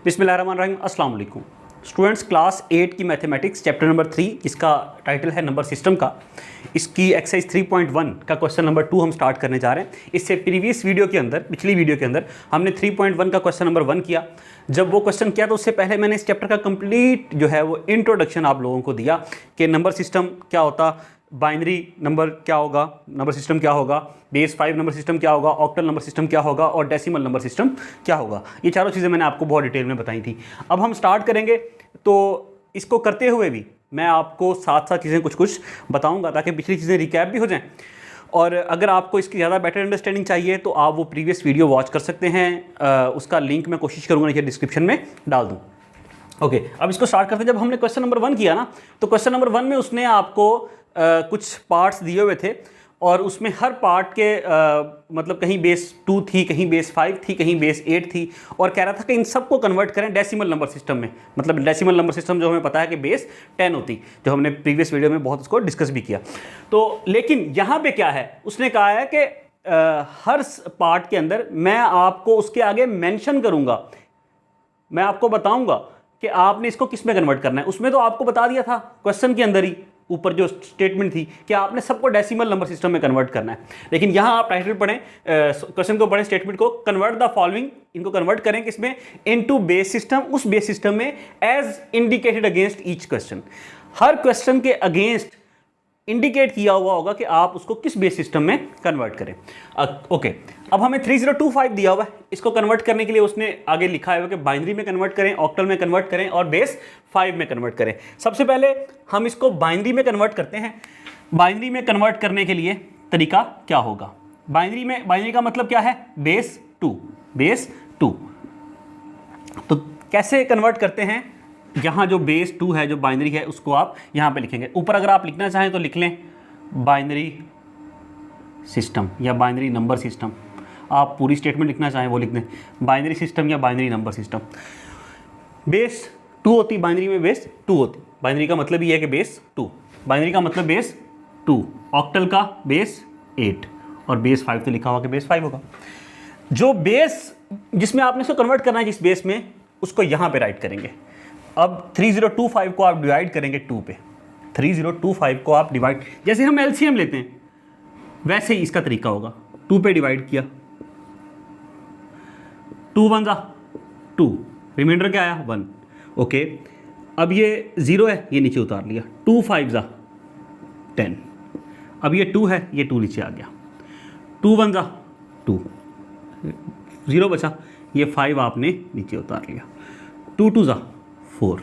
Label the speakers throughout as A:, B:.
A: बिस्मिल्लाहिर्रहमानिर्रहीम, अस्सलाम वालेकुम स्टूडेंट्स। क्लास 8 की मैथमेटिक्स चैप्टर नंबर 3, इसका टाइटल है नंबर सिस्टम का। इसकी एक्सरसाइज 3.1 का क्वेश्चन नंबर 2 हम स्टार्ट करने जा रहे हैं। इससे प्रीवियस वीडियो के अंदर, पिछली वीडियो के अंदर हमने 3.1 का क्वेश्चन नंबर 1 किया। जब वो क्वेश्चन किया तो उससे पहले मैंने इस चैप्टर का कंप्लीट जो है वो इंट्रोडक्शन आप लोगों को दिया कि नंबर सिस्टम क्या होता, बाइनरी नंबर क्या होगा, नंबर सिस्टम क्या होगा, बेस 5 नंबर सिस्टम क्या होगा, ऑक्टल नंबर सिस्टम क्या होगा और डेसिमल नंबर सिस्टम क्या होगा। ये चारों चीज़ें मैंने आपको बहुत डिटेल में बताई थी। अब हम स्टार्ट करेंगे, तो इसको करते हुए भी मैं आपको साथ साथ चीज़ें कुछ कुछ बताऊंगा ताकि पिछली चीज़ें रिकैप भी हो जाएं। और अगर आपको इसकी ज़्यादा बेटर अंडरस्टैंडिंग चाहिए तो आप वो प्रीवियस वीडियो वॉच कर सकते हैं। उसका लिंक मैं कोशिश करूँगा नीचे डिस्क्रिप्शन में डाल दूँ। ओके, अब इसको स्टार्ट करते हैं। जब हमने क्वेश्चन नंबर 1 किया ना, तो क्वेश्चन नंबर 1 में उसने आपको कुछ पार्ट्स दिए हुए थे और उसमें हर पार्ट के मतलब कहीं बेस 2 थी, कहीं बेस 5 थी, कहीं बेस 8 थी, और कह रहा था कि इन सबको कन्वर्ट करें डेसिमल नंबर सिस्टम में। मतलब डेसिमल नंबर सिस्टम जो हमें पता है कि बेस 10 होती, जो हमने प्रीवियस वीडियो में बहुत उसको डिस्कस भी किया। तो लेकिन यहाँ पे क्या है, उसने कहा है कि हर पार्ट के अंदर मैं आपको उसके आगे मेंशन करूँगा, मैं आपको बताऊँगा कि आपने इसको किस में कन्वर्ट करना है। उसमें तो आपको बता दिया था क्वेश्चन के अंदर ही, ऊपर जो स्टेटमेंट थी कि आपने सबको डेसिमल नंबर सिस्टम में कन्वर्ट करना है। लेकिन यहाँ आप टाइटल पढ़ें, क्वेश्चन को पढ़ें, स्टेटमेंट को, कन्वर्ट द फॉलोइंग, इनको कन्वर्ट करें किसमें, इनटू बेस सिस्टम, उस बेस सिस्टम में as indicated against each question. हर क्वेश्चन के अगेंस्ट इंडिकेट किया हुआ होगा कि आप उसको किस बेस सिस्टम में कन्वर्ट करें। ओके, अब हमें 3025 दिया हुआ है, इसको कन्वर्ट करने के लिए उसने आगे लिखा है कि बाइनरी में कन्वर्ट करें, ऑक्टल में कन्वर्ट करें और बेस 5 में कन्वर्ट करें। सबसे पहले हम इसको बाइनरी में कन्वर्ट करते हैं। बाइनरी में कन्वर्ट करने के लिए तरीका क्या होगा? बाइनरी का मतलब क्या है? Base 2, base 2। तो कैसे कन्वर्ट करते हैं? यहाँ जो बेस 2 है, जो बाइनरी है, उसको आप यहाँ पे लिखेंगे। ऊपर अगर आप लिखना चाहें तो लिख लें बाइनरी सिस्टम या बाइनरी नंबर सिस्टम। आप पूरी स्टेटमेंट लिखना चाहें वो लिख दें, बाइनरी सिस्टम या बाइनरी नंबर सिस्टम। बेस 2 होती, बाइनरी में बेस 2 होती। बाइनरी का मतलब ये है कि बेस 2, बाइनरी का मतलब बेस 2, ऑक्टल का बेस 8 और बेस 5 तो लिखा हुआ कि बेस 5 होगा। जो बेस जिसमें आपने इसको कन्वर्ट करना है, जिस बेस में, उसको यहाँ पे राइट करेंगे। अब 3025 को आप डिवाइड करेंगे 2 पे। 3025 को आप डिवाइड, जैसे हम एलसीएम लेते हैं वैसे ही इसका तरीका होगा। 2 पे डिवाइड किया, 2 1 जा 2, रिमाइंडर क्या आया 1। ओके, अब ये 0 है, ये नीचे उतार लिया। 2 5 जा 10, अब ये 2 है, ये 2 नीचे आ गया। 2 1 जा 2, 0 बचा, ये 5 आपने नीचे उतार लिया। 2 2 जा 4,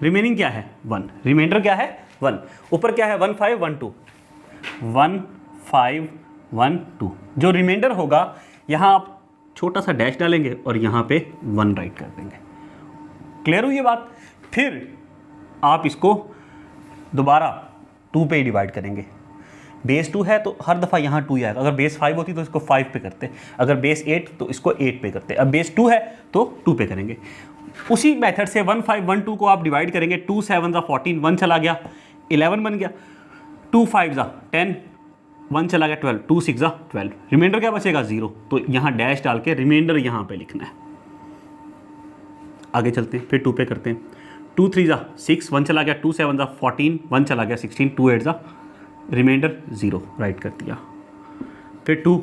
A: रिमेनिंग क्या है 1, रिमाइंडर क्या है 1। ऊपर क्या है 1 5 1 2, 1 5 1 2। जो रिमाइंडर होगा यहाँ आप छोटा सा डैश डालेंगे और यहाँ पे 1 राइट कर देंगे। क्लियर हुई ये बात? फिर आप इसको दोबारा 2 पे डिवाइड करेंगे। बेस 2 है तो हर दफ़ा यहाँ 2 ही आएगा। अगर बेस 5 होती तो इसको 5 पे करते, अगर बेस 8 तो इसको 8 पे करते। अब बेस 2 है तो 2 पे करेंगे। उसी मेथड से 1 5 1 2 को आप डिवाइड करेंगे। 2 7 जा 14, 1 चला गया 11 बन गया। 2 5 जा 10, 1 चला गया 12, 2 6 जा 12, रिमाइंडर क्या बचेगा 0। तो यहाँ डैश डाल के रिमाइंडर यहाँ पे लिखना है। आगे चलते हैं, फिर 2 पे करते हैं। 2 3 जा 6, 1 चला गया। 2 7 जा 14, 1 चला गया 16, 2 8 जा, रिमाइंडर 0 राइट कर दिया। फिर 2,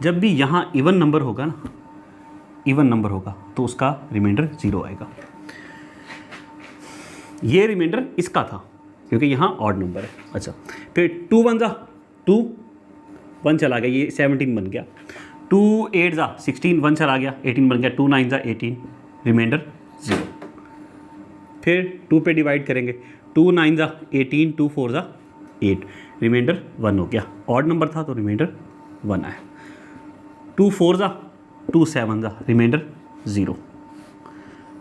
A: जब भी यहाँ इवन नंबर होगा ना, इवन नंबर होगा तो उसका रिमाइंडर 0 आएगा। ये रिमाइंडर इसका था क्योंकि यहाँ ऑड नंबर है। अच्छा, फिर 2 1 जा 2, 1 चला गया, ये 17 बन गया। 2 8 जा 16, 1 चला गया 18 बन गया। 2 9 जा 18, रिमाइंडर 0। फिर 2 पे डिवाइड करेंगे। 2 9 जा 18, 2 4 जा 8, रिमाइंडर 1 हो गया। ऑड नंबर था तो रिमाइंडर 1 आया। 2 4 जा 2 7 जा, रिमाइंडर 0।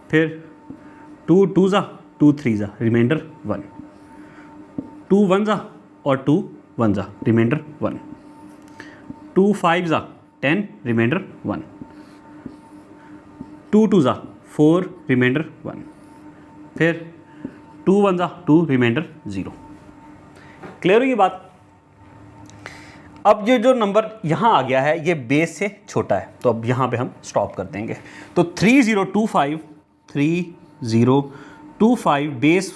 A: फिर 2 2 जा 2 3 जा, रिमाइंडर 1। 2 1 जा और 2 1 जा, रिमाइंडर 1। 2 5 जा 10, रिमाइंडर 1। 2 2 जा 4, रिमाइंडर 1। फिर 2 1 जा 2, रिमाइंडर 0। क्लियर हुई ये बात? अब ये जो नंबर यहाँ आ गया है ये बेस से छोटा है, तो अब यहाँ पे हम स्टॉप कर देंगे। तो 3025 3025 बेस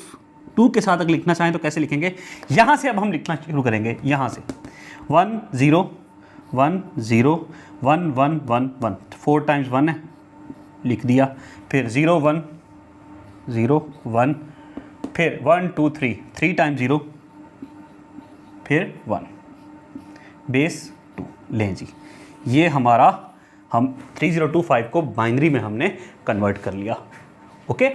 A: 2 के साथ अगर लिखना चाहें तो कैसे लिखेंगे, यहाँ से अब हम लिखना शुरू करेंगे, यहाँ से 1 0 1 0 1 1 1 1, 4 टाइम्स 1 है, लिख दिया। फिर 0 1 0 1, फिर 1 2 3, 3 टाइम्स 0, फिर 1 बेस 2। लें जी, ये हमारा हम 3025 को बाइनरी में हमने कन्वर्ट कर लिया। ओके,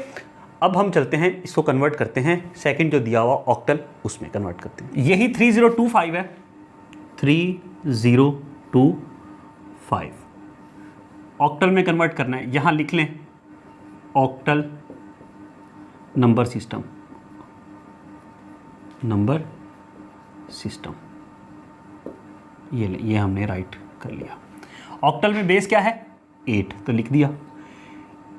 A: अब हम चलते हैं इसको कन्वर्ट करते हैं सेकंड जो दिया हुआ ऑक्टल, उसमें कन्वर्ट करते हैं। यही 3025 है, 3025 ऑक्टल में कन्वर्ट करना है। यहाँ लिख लें octal number system, number system, ये हमने राइट कर लिया। ऑक्टल में बेस क्या है 8, तो लिख दिया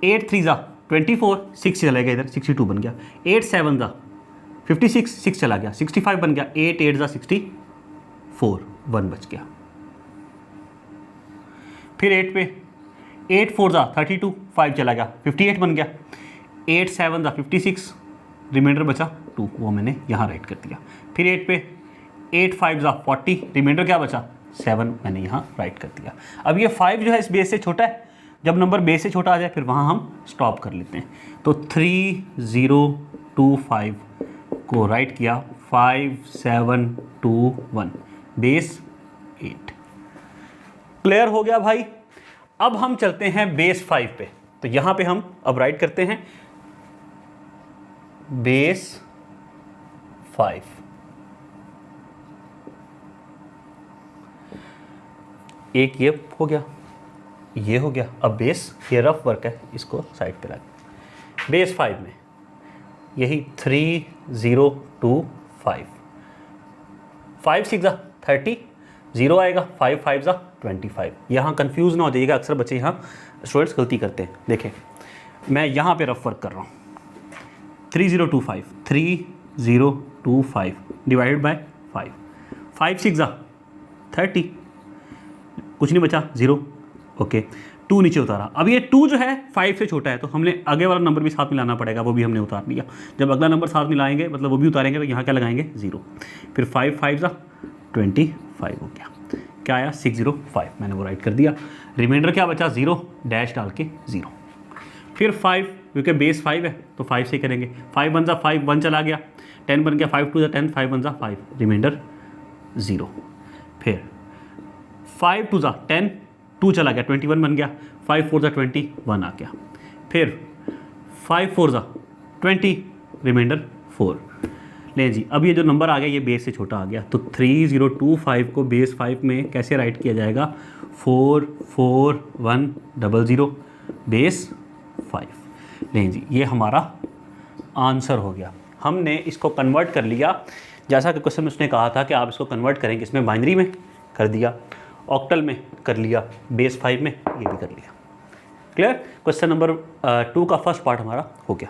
A: 8 3 जा 24, 6 चला गया इधर 62 बन गया, 8 7 जा 56, 6 चला गया 65 बन गया, 8 8 जा 64, 1 बच गया। फिर 8 पे 8 4 जा 32, 5 चला गया 58 बन गया, 8 7 जा 56, रिमाइंडर बचा 2, वो मैंने यहाँ राइट कर दिया। फिर 8 पे 8 5 जा 40, रिमाइंडर क्या बचा 7, मैंने यहाँ राइट कर दिया। अब ये 5 जो है इस बेस से छोटा है, जब नंबर बेस से छोटा आ जाए फिर वहाँ हम स्टॉप कर लेते हैं। तो 3025 को राइट किया 5 7 2 1, बेस 8। क्लियर हो गया भाई। अब हम चलते हैं बेस 5 पे, तो यहाँ पे हम अब राइट करते हैं बेस 5। एक ये हो गया, ये हो गया। अब बेस, ये रफ वर्क है, इसको साइड पे रख। बेस 5 में यही 3025, 5 6 जा 30, 0 आएगा, 5 5 जा 25। यहाँ कंफ्यूज ना हो जाइएगा, अक्सर बच्चे यहाँ स्टूडेंट्स गलती करते हैं। देखें मैं यहाँ पे रफ वर्क कर रहा हूँ, 3025 डिवाइडेड बाय 5, 5 6 जा 30, कुछ नहीं बचा 0। ओके, 2 नीचे उतारा। अब ये 2 जो है 5 से छोटा है, तो हमने आगे वाला नंबर भी साथ में लाना पड़ेगा, वो भी हमने उतार लिया। जब अगला नंबर साथ में लाएंगे मतलब वो भी उतारेंगे, तो यहाँ क्या लगाएंगे 0। फिर 5 5 जा 25 हो गया, क्या आया 605, मैंने वो राइट कर दिया। रिमाइंडर क्या बचा 0, डैश डाल के 0। फिर 5, क्योंकि बेस 5 है तो 5 से करेंगे, 5 1 जा 5, 1 चला गया, 10 बन गया, 5 2 जा 10, 5 1 जा 5, रिमाइंडर 0। फिर 5 2 जा 10, 2 चला गया 21 बन गया, 5 4 जा 21 आ गया। फिर 5 4 जा 20, रिमाइंडर 4। लें जी, अब ये जो नंबर आ गया ये बेस से छोटा आ गया, तो 3025 को बेस 5 में कैसे राइट किया जाएगा, 44100 बेस 5। लें जी, ये हमारा आंसर हो गया। हमने इसको कन्वर्ट कर लिया, जैसा कि क्वेश्चन में उसने कहा था कि आप इसको कन्वर्ट करेंगे, इसमें बाइनरी में कर दिया, ऑक्टल में कर लिया, बेस 5 में ये भी कर लिया। क्लियर। क्वेश्चन नंबर 2 का फर्स्ट पार्ट हमारा हो गया।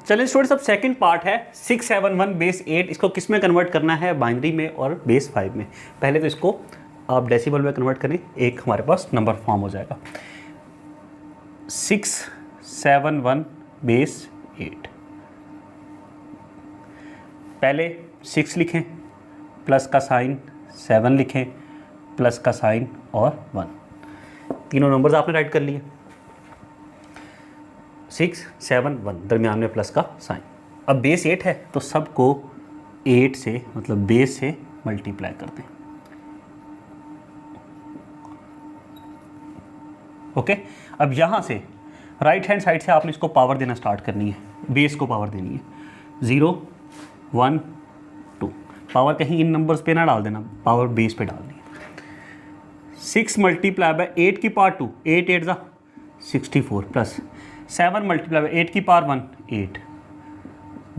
A: चलिए स्टूडेंट्स, अब सेकंड पार्ट है 671 बेस 8। इसको किस में कन्वर्ट करना है, बाइनरी में और बेस 5 में। पहले तो इसको आप डेसिमल में कन्वर्ट करें, एक हमारे पास नंबर फॉर्म हो जाएगा 671 बेस 8। पहले 6 लिखें, प्लस का साइन 7 लिखें, प्लस का साइन और 1, तीनों नंबर्स आपने राइट कर लिए। 6 7 1, दरमियान में प्लस का साइन। अब बेस 8 है तो सबको 8 से मतलब बेस से मल्टीप्लाई करते हैं। ओके, अब यहाँ से राइट हैंड साइड से आपने इसको पावर देना स्टार्ट करनी है, बेस को पावर देनी है। 0 1 2, पावर कहीं इन नंबर्स पे ना डाल देना, पावर बेस पे डालनी है। 6 मल्टीप्लाई बाय 8 की पावर 2, 8 8 जा 64, प्लस 7 मल्टीप्लाई बाय 8 की पावर 1 8,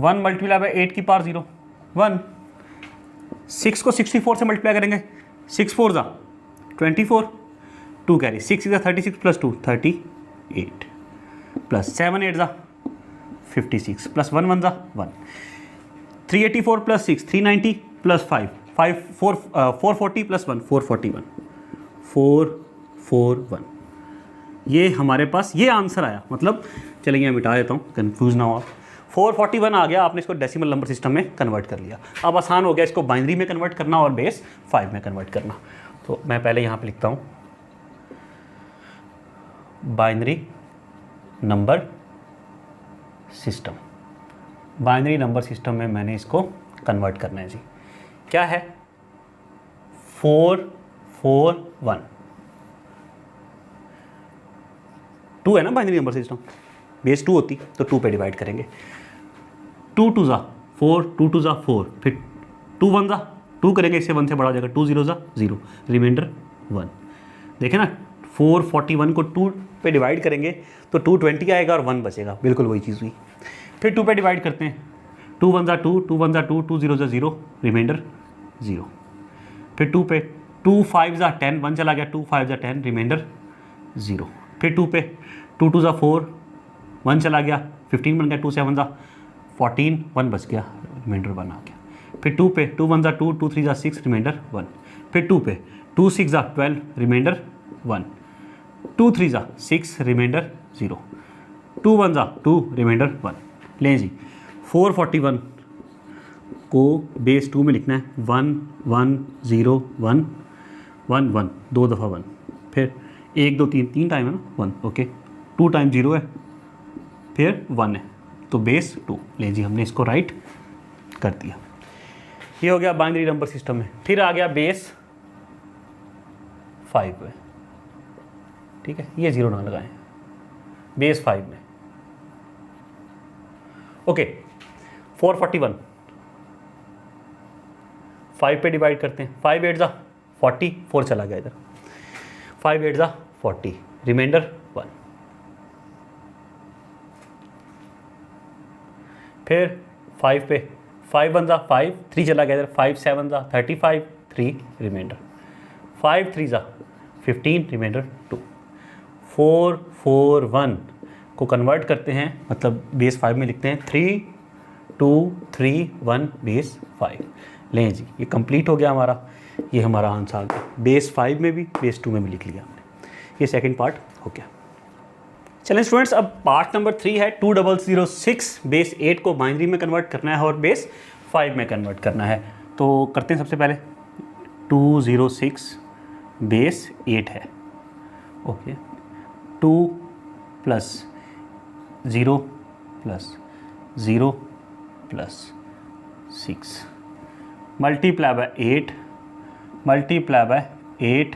A: 1 मल्टीप्लाई बाय 8 की पावर 0 1, 6 को 64 से मल्टीप्लाई करेंगे, 6 4 जा 24, 2 कैरी, 6 जा 36 प्लस 2 38, प्लस 7 8 जा 56, प्लस 1 1 जा 1, 384 प्लस 6 390, प्लस 5 440 प्लस 1 441 441, ये हमारे पास ये आंसर आया, मतलब चलिए मैं मिटा देता हूँ, कंफ्यूज ना हो आप। 441 आ गया, आपने इसको डेसिमल नंबर सिस्टम में कन्वर्ट कर लिया। अब आसान हो गया इसको बाइनरी में कन्वर्ट करना और बेस 5 में कन्वर्ट करना। तो मैं पहले यहाँ पे लिखता हूँ binary number system. Binary number system में मैंने इसको कन्वर्ट करना है जी। क्या है 441 2 है ना बाइनरी नंबर सिस्टम, बेस 2 होती तो 2 पे डिवाइड करेंगे। 2 2 ज़ा 4, 2 2 ज़ा 4, फिर 2 1 ज़ा 2 करेंगे, इससे 1 से बड़ा हो जाएगा, 2 0 ज़ा 0, रिमाइंडर 1। देखें ना 441 को 2 पे डिवाइड करेंगे तो 220 आएगा और 1 बचेगा, बिल्कुल वही चीज़ हुई। फिर 2 पे डिवाइड करते हैं, 2 1 ज़ा 2, 2 1 ज़ा 2, 2 0 ज़ा 0, रिमाइंडर 0। फिर 2 पे 2 5 ज़ा 10, 1 चला गया, 2 5 ज़ा 10, रिमाइंडर 0। फिर 2 पे 2 2 ज़ा 4, 1 चला गया, 15 बन गया, 2 7 ज़ा 14, 1 बच गया, रिमाइंडर 1 आ गया। फिर 2 पे 2 1 ज़ा 2, 2 3 ज़ा 6, रिमाइंडर 1। फिर 2 पे 2 6 ज़ा 12, रिमाइंडर 1। 2 3 ज़ा 6, रिमाइंडर 0। 2 1 ज़ा 2, रिमाइंडर 1। लें जी 441 को बेस 2 में लिखना है 1 1 0 1 1 1, 2 दफ़ा 1, फिर 1 2 3, 3 टाइम है ना 1, ओके। 2 टाइम 0 है, फिर 1 है, तो बेस 2। ले जी हमने इसको राइट कर दिया। ये हो गया बाइनरी नंबर सिस्टम में। फिर आ गया बेस 5 में, ठीक है, ये 0 ना लगाएं, बेस 5 में, ओके। 441 5 पे डिवाइड करते हैं, 5 8 ज़ा 40, 4 चला गया इधर, 5 8 ज़ा 40, रिमाइंडर 1। फिर 5 पे 5 1 ज़ा 5, 3 चला गया इधर, 5 7 ज़ा 35, 3 रिमाइंडर, 5 3 ज़ा 15, रिमाइंडर 2। 441 को कन्वर्ट करते हैं, मतलब बेस 5 में लिखते हैं 3 2 3 1 बेस 5। लें जी ये कंप्लीट हो गया हमारा, ये हमारा आंसर आ गया। बेस 5 में भी बेस 2 में भी लिख लिया हमने, ये सेकंड पार्ट हो गया। चलें स्टूडेंट्स, अब पार्ट नंबर 3 है 2006, बेस 8 को बाइनरी में कन्वर्ट करना है और बेस 5 में कन्वर्ट करना है। तो करते हैं सबसे पहले 206 बेस 8 है, okay. 2 plus 0 plus 0 plus 6 multiply by 8 multiply by 8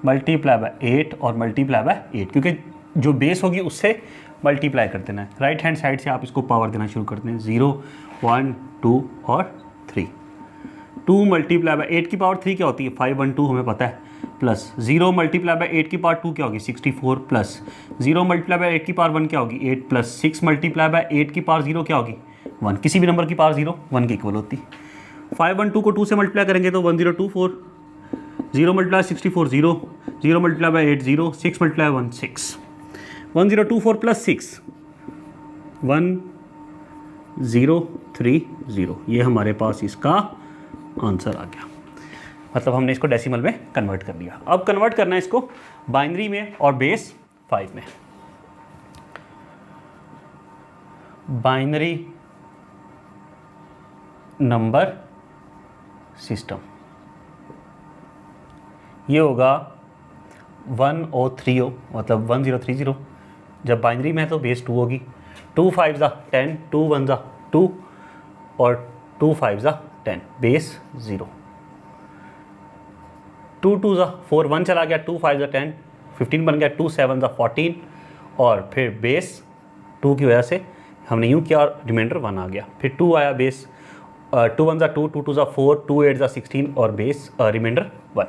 A: multiply by 8 और मल्टीप्लाई बाय 8, क्योंकि जो बेस होगी उससे मल्टीप्लाई कर देना है। राइट हैंड साइड से आप इसको पावर देना शुरू करते हैं, 0 1 2 और 3। 2 मल्टीप्लाई बाय 8 की पावर 3 क्या होती है, 512 हमें पता है, प्लस 0 मल्टीप्लाई बाय 8 की पावर 2 क्या होगी, 64, प्लस 0 मल्टीप्लाई बाय 8 की पावर 1 क्या होगी, 8, प्लस 6 मल्टीप्लाई बाय 8 की पावर 0 क्या होगी, 1। किसी भी नंबर की पावर 0 1 के इक्वल होती। 512 को 2 से मल्टीप्लाई करेंगे तो 1024, 0 multiply 64 0, 0 multiply bye 8 0, 6 multiply 1 6, 1024 plus 6 1030, ये हमारे पास इसका आंसर आ गया। मतलब हमने इसको डेसिमल में कन्वर्ट कर दिया। अब कन्वर्ट करना है इसको बाइनरी में और बेस 5 में। बाइनरी नंबर सिस्टम ये होगा 1030, मतलब 1030। जब बाइनरी में है तो बेस 2 होगी। 2 5 ज़ा 10, 2 1 ज़ा 2 और 2 5 ज़ा 10, बेस 0। 2 2 ज़ा 4, 1 चला गया, 2 5 ज़ा 10, 15 बन गया, 2 7 ज़ा 14 और फिर बेस 2 की वजह से हमने यूँ किया और रिमाइंडर 1 आ गया। फिर 2 आया बेस, 2 1 ज़ा 2, 2 2 ज़ा 4, 2 8 ज़ा 16 और बेस रिमाइंडर 1।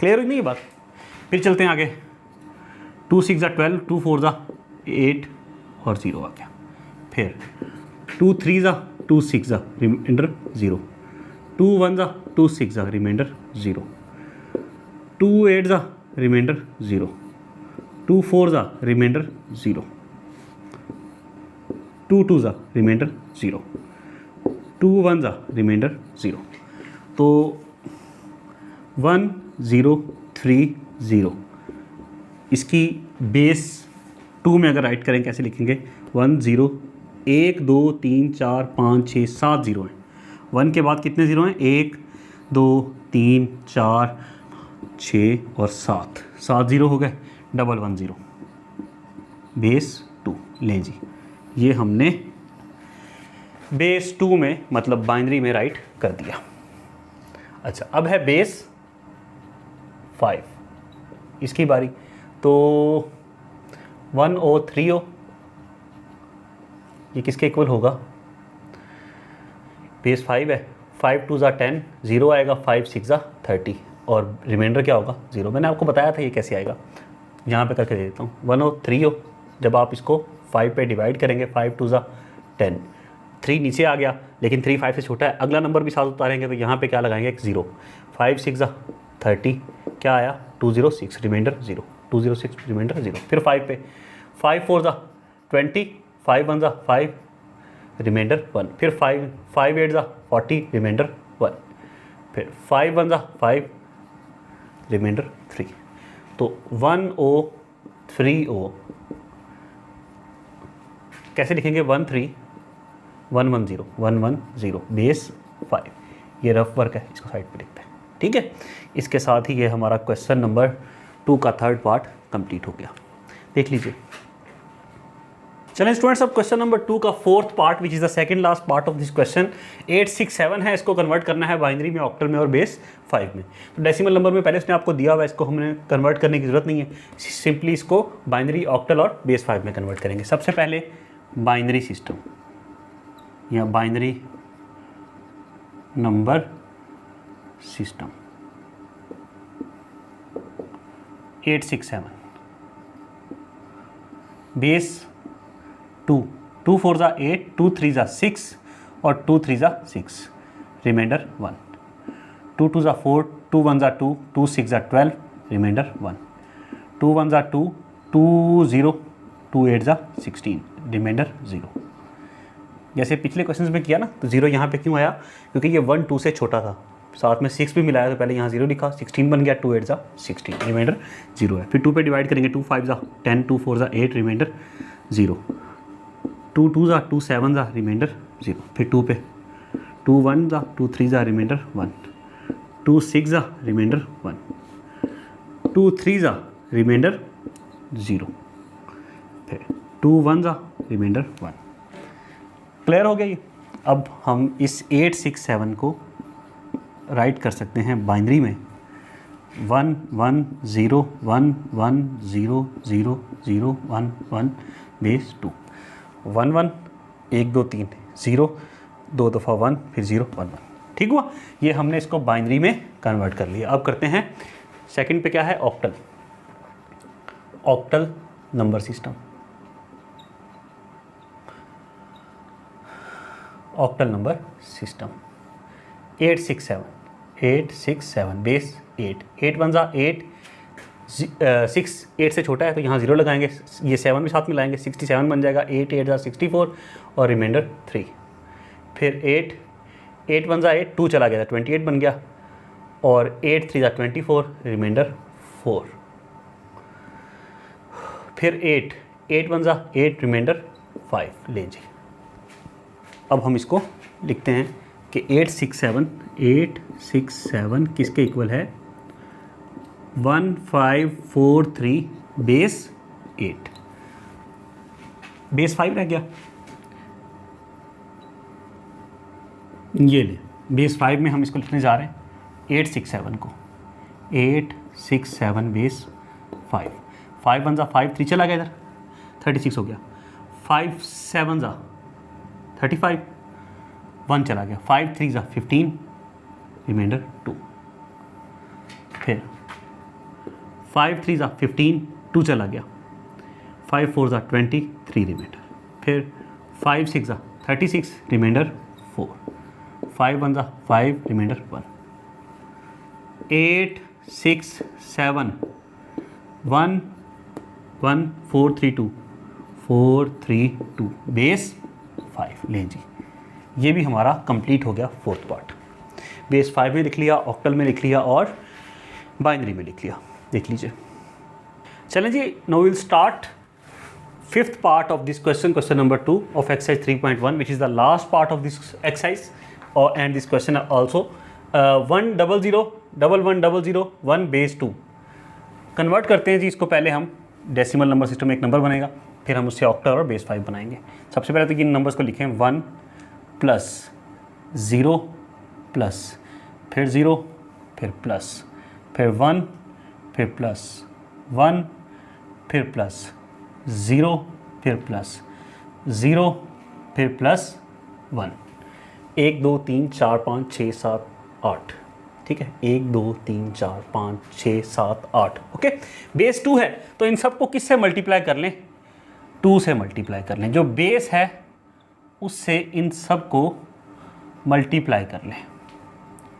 A: क्लियर हुई नहीं ये बात? फिर चलते हैं आगे। 2 6 ज़ा 12, 2 4 ज़ा 8 और 0 आ गया। फिर 2 3 ज़ा 2 6 ज़ा रिमाइंडर 0, 2 1 ज़ा 2 6 ज़ा रिमाइंडर 0, 2 8 ज़ा रिमाइंडर 0, 2 4 ज़ा रिमाइंडर 0, 2 2 ज़ा रिमाइंडर 0, 2 1 ज़ा रिमाइंडर 0। तो 1 0 3 0 इसकी बेस 2 में अगर राइट करें कैसे लिखेंगे, 1 0, 1 2 3 4 5 6 7 जीरो हैं। 1 के बाद कितने ज़ीरो हैं, 1 2 3 4 6 और 7 ज़ीरो हो गए, डबल 1 0 बेस 2। लें जी, ये हमने बेस 2 में मतलब बाइनरी में राइट कर दिया। अच्छा, अब है बेस 5, इसकी बारी। तो 1 O 3 O ये किसके इक्वल होगा, बेस 5 है, 5 2 ज़ा 10, 0 आएगा, 5 6 ज़ा 30 और रिमाइंडर क्या होगा 0। मैंने आपको बताया था ये कैसे आएगा, यहाँ पे करके दे देता हूँ। 1 O 3 O, जब आप इसको 5 पे डिवाइड करेंगे, 5 2 ज़ा 10, 3 नीचे आ गया लेकिन 3 5 से छोटा है, अगला नंबर भी साथ उतारेंगे तो यहाँ पे क्या लगाएंगे, एक 0, 5 6 ज़ा 30, क्या आया 206, रिमाइंडर 0, 206 रिमाइंडर 0। फिर 5 पे, 5 4 ज़ा 20, 5 1 ज़ा 5, रिमाइंडर 1। फिर 5 8 ज़ा 40, रिमाइंडर 1। फिर 5 1 ज़ा 5, रिमाइंडर 3। तो 1 O 3 O कैसे लिखेंगे, 1 3 1 1 0 1 1 0 बेस 5। ये रफ वर्क है, इसको साइड पे लिखते हैं, ठीक है। इसके साथ ही ये हमारा क्वेश्चन नंबर 2 का थर्ड पार्ट कंप्लीट हो गया, देख लीजिए। चलें स्टूडेंट्स, अब क्वेश्चन नंबर 2 का fourth part which is the second last part of this question. 8 6 7 है, इसको कन्वर्ट करना है बाइनरी में, ऑक्टल में और बेस 5 में। तो डेसिमल नंबर में पहले इसने आपको दिया हुआ है, इसको हमने कन्वर्ट करने की ज़रूरत नहीं है, सिंपली इसको बाइनरी, ऑक्टल और बेस 5 में कन्वर्ट करेंगे। सबसे पहले बाइनरी सिस्टम या बाइनरी नंबर सिस्टम 8 6 7 बेस 2, 2 4 ज़ा 8, 2 3 ज़ा 6 और 2 3 ज़ा 6, रिमाइंडर 1। 2 2 ज़ा 4, 2 1 ज़ा 2, 2 6 ज़ा 12, रिमाइंडर 1। 2 1 ज़ा 2, 2 0, 2 8 ज़ा 16, रिमाइंडर 0। जैसे पिछले क्वेश्चंस में किया ना, तो 0 यहाँ पे क्यों आया, क्योंकि ये 1 2 से छोटा था, साथ में 6 भी मिलाया तो पहले यहाँ 0 लिखा, 16 बन गया, 2 8 ज़ा 16, रिमाइंडर 0 है। फिर 2 पे डिवाइड करेंगे, 2 5 ज़ा 10, 2 4 ज़ा 8, रिमाइंडर 0। 2 2 ज़ा 2 7 ज़ा, रिमाइंडर 0। फिर 2 पे, 2 1 ज़ा 2 3 ज़ा, रिमाइंडर 1। 2 6 ज़ा, रिमाइंडर 1। 2 3 ज़ा, रिमाइंडर 0। फिर 2 1 ज़ा, रिमाइंडर 1। क्लियर हो गया ये। अब हम इस 8 6 7 को राइट कर सकते हैं बाइनरी में, 1 1 0 1 1 0 0 0 1 1 बेस 2, 1 1 1 2 3 0, 2 दफ़ा 1 फिर 0 1 1, ठीक हुआ। ये हमने इसको बाइनरी में कन्वर्ट कर लिया। अब करते हैं सेकंड पे, क्या है, octal, octal number system. Octal number system 8 6 7, 8 6 7 base 8, 8 1 ज़ा 8, 6 8 से छोटा है तो यहाँ 0 लगाएंगे, ये 7 भी साथ में लाएंगे, 67 बन जाएगा, 8 8 ज़ा 64 और रिमाइंडर 3। फिर 8 1 ज़ा 8, 2 चला गया था, 28 बन गया, और 8 3 ज़ा 24, रिमाइंडर 4। फिर 8 1 ज़ा 8, रिमाइंडर 5। ले जी, अब हम इसको लिखते हैं कि 8 6 7 किसके इक्वल है, 1 5 4 3 बेस 8, बेस 5 रह गया। ये ले, बेस 5 में हम इसको लिखने जा रहे हैं 8 6 7 को, 8 6 7 बेस 5, 5 1 ज़ा 5, 3 चला गया इधर, 36 हो गया, 5 7 ज़ा 35, 1 चला गया, 5 3 ज़ा 15, रिमाइंडर 2। फिर 5 3 ज़ा 15, 2 चला गया, 5 4 ज़ा 20, 3 रिमाइंडर। फिर 5 6 ज़ा 36, रिमाइंडर 4, 5 1 ज़ा 5, रिमाइंडर 1। 8 6 7 1 1 4 3 2 4 3 2 बेस 5। लें जी, ये भी हमारा कंप्लीट हो गया फोर्थ पार्ट। बेस 5 में लिख लिया, ऑक्टल में लिख लिया और बाइनरी में लिख लिया, देख लीजिए। चलें जी, now will start fifth part of this question, question number 2 of exercise 3.1, which is the last part of this exercise, and this question also 1001100 base 2 convert करते हैं जी इसको। पहले हम डेसिमल नंबर सिस्टम में एक नंबर बनेगा, फिर हम उससे ऑक्टल और बेस 5 बनाएंगे। सबसे पहले तो इन नंबर्स को लिखें 1 प्लस 0 प्लस फिर 0 फिर प्लस फिर 1 फिर प्लस 1 फिर प्लस 0 फिर प्लस 0 फिर प्लस 1। 1 2 3 4 5 6 7 8, ठीक है। 1 2 3 4 5 6 7 8, ओके। बेस 2 है तो इन सबको किससे मल्टीप्लाई कर लें? 2 से मल्टीप्लाई कर लें। जो बेस है उससे इन सब को मल्टीप्लाई कर लें।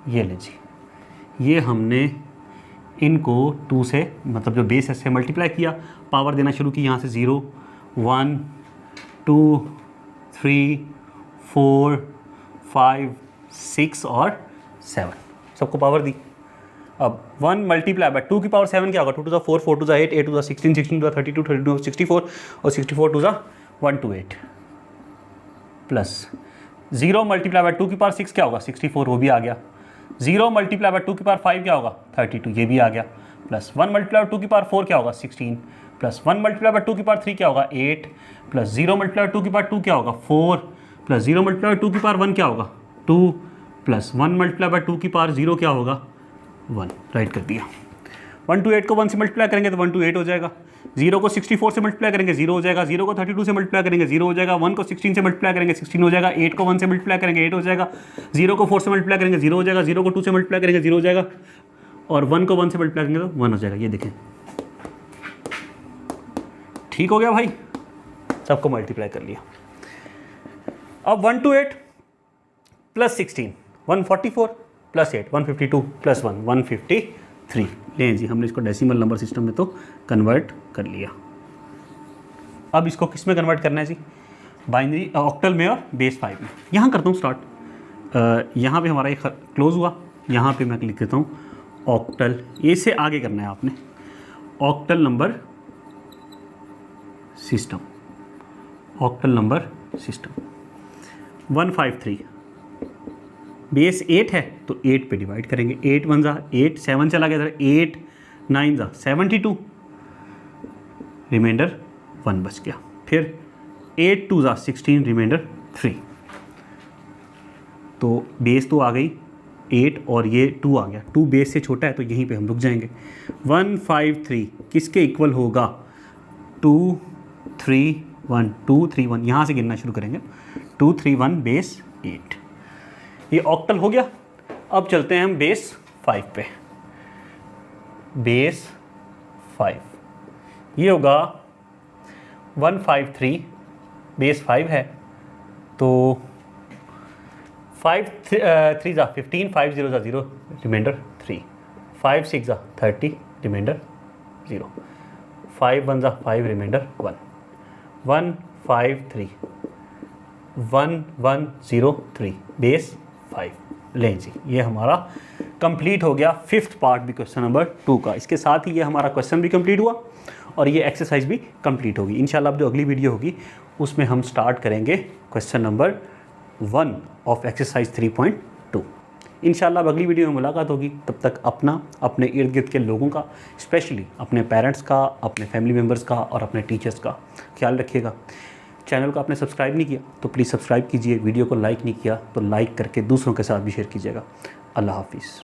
A: ये ले जी, ये हमने इनको 2 से, मतलब जो बेस है से मल्टीप्लाई किया, पावर देना शुरू की यहाँ से 0 1 2 3 4 5 6 और 7, सबको पावर दी। अब 1 मल्टीप्लाई बाय 2 की पावर 7 क्या होगा? 2 to the 4 4 to the 8 8 to the 16 16 to the 32 32 64 और 64 to the 128 plus 0 multiply by 2 की पावर 6 क्या होगा? 64, वो भी आ गया। 0 मल्टीप्लाई बाय 2 की पावर 5 क्या होगा? 32, ये भी आ गया। प्लस 1 मल्टीप्लाई बाय 2 की पावर 4 क्या होगा? 16 प्लस 1 मल्टीप्लाई बाय 2 की पावर 3 क्या होगा? 8 प्लस 0 मल्टीप्लाई बाय 2 की पावर 2 क्या होगा? 4 प्लस 0 मल्टीप्लाई बाय 2 की पावर 1 क्या होगा? 2 प्लस 1 मल्टीप्लाई बाय 2 की पावर 0 क्या होगा? 1। राइट कर दिया। 1 to 8 को 1 से मल्टीप्लाई करेंगे तो 1 to 8 हो जाएगा। 0 को 64 से मल्टीप्लाई करेंगे 0 हो जाएगा। 0 को 32 से मल्टीप्लाई करेंगे 0 हो जाएगा। 1 को 16 से मल्टीप्लाई करेंगे 16 हो जाएगा। 8 को 1 से मल्टीप्लाई करेंगे 8 हो जाएगा। 0 को 4 से मल्टीप्लाई करेंगे 0 हो जाएगा। 0 को 2 से मल्टीप्लाई करेंगे 0 हो जाएगा। और 1 को 1 से मल्टीप्लाई करेंगे तो 1 हो जाएगा। ये देखें, ठीक हो गया भाई, सबको मल्टीप्लाई कर लिया। अब 1 to 8 प्लस 16 144 प्लस 8 152 प्लस 1 153। लें जी, हमने इसको डेसिमल नंबर सिस्टम में तो कन्वर्ट कर लिया। अब इसको किस में कन्वर्ट करना है जी? बाइनरी ऑक्टल में और बेस 5 में। यहाँ करता हूँ स्टार्ट। यहाँ पे हमारा एक क्लोज हुआ, यहाँ पे मैं लिख देता हूँ ऑक्टल। ये से आगे करना है आपने, octal number system, octal number system. 153 base 8 है तो 8 पे डिवाइड करेंगे। 8 1 जा 8, 7 चला गया इधर, 8 9 जा 72, रिमाइंडर 1 बच गया। फिर 8 2 जा 16, रिमाइंडर 3। तो बेस तो आ गई 8 और ये 2 आ गया। 2 बेस से छोटा है तो यहीं पे हम रुक जाएंगे। 153 किसके इक्वल होगा? 2 3 1 2 3 1, यहाँ से गिनना शुरू करेंगे। 2 3 1 बेस 8, ये ऑक्टल हो गया। अब चलते हैं हम बेस 5 पे। बेस 5 ये होगा 153, बेस 5 है तो 5 3 जा 15, 5 0 जा 0, रिमाइंडर 3, 5 6 जा 30, रिमाइंडर 0, 5 1 जा 5, रिमाइंडर 1, 1 5 3 1 1 0 3 बेस 5। लें जी, ये हमारा कंप्लीट हो गया 5th पार्ट भी क्वेश्चन नंबर 2 का। इसके साथ ही ये हमारा क्वेश्चन भी कंप्लीट हुआ और ये एक्सरसाइज भी कंप्लीट होगी। इंशाल्लाह अब जो अगली वीडियो होगी उसमें हम स्टार्ट करेंगे क्वेश्चन नंबर 1 ऑफ एक्सरसाइज 3.2। इंशाल्लाह अब अगली वीडियो में मुलाकात होगी। तब तक अपना, अपने इर्द गिर्द के लोगों का, स्पेशली अपने पेरेंट्स का, अपने फैमिली मेम्बर्स का और अपने टीचर्स का ख्याल रखिएगा। चैनल को आपने सब्सक्राइब नहीं किया तो प्लीज़ सब्सक्राइब कीजिए। वीडियो को लाइक नहीं किया तो लाइक करके दूसरों के साथ भी शेयर कीजिएगा। अल्लाह हाफिज़।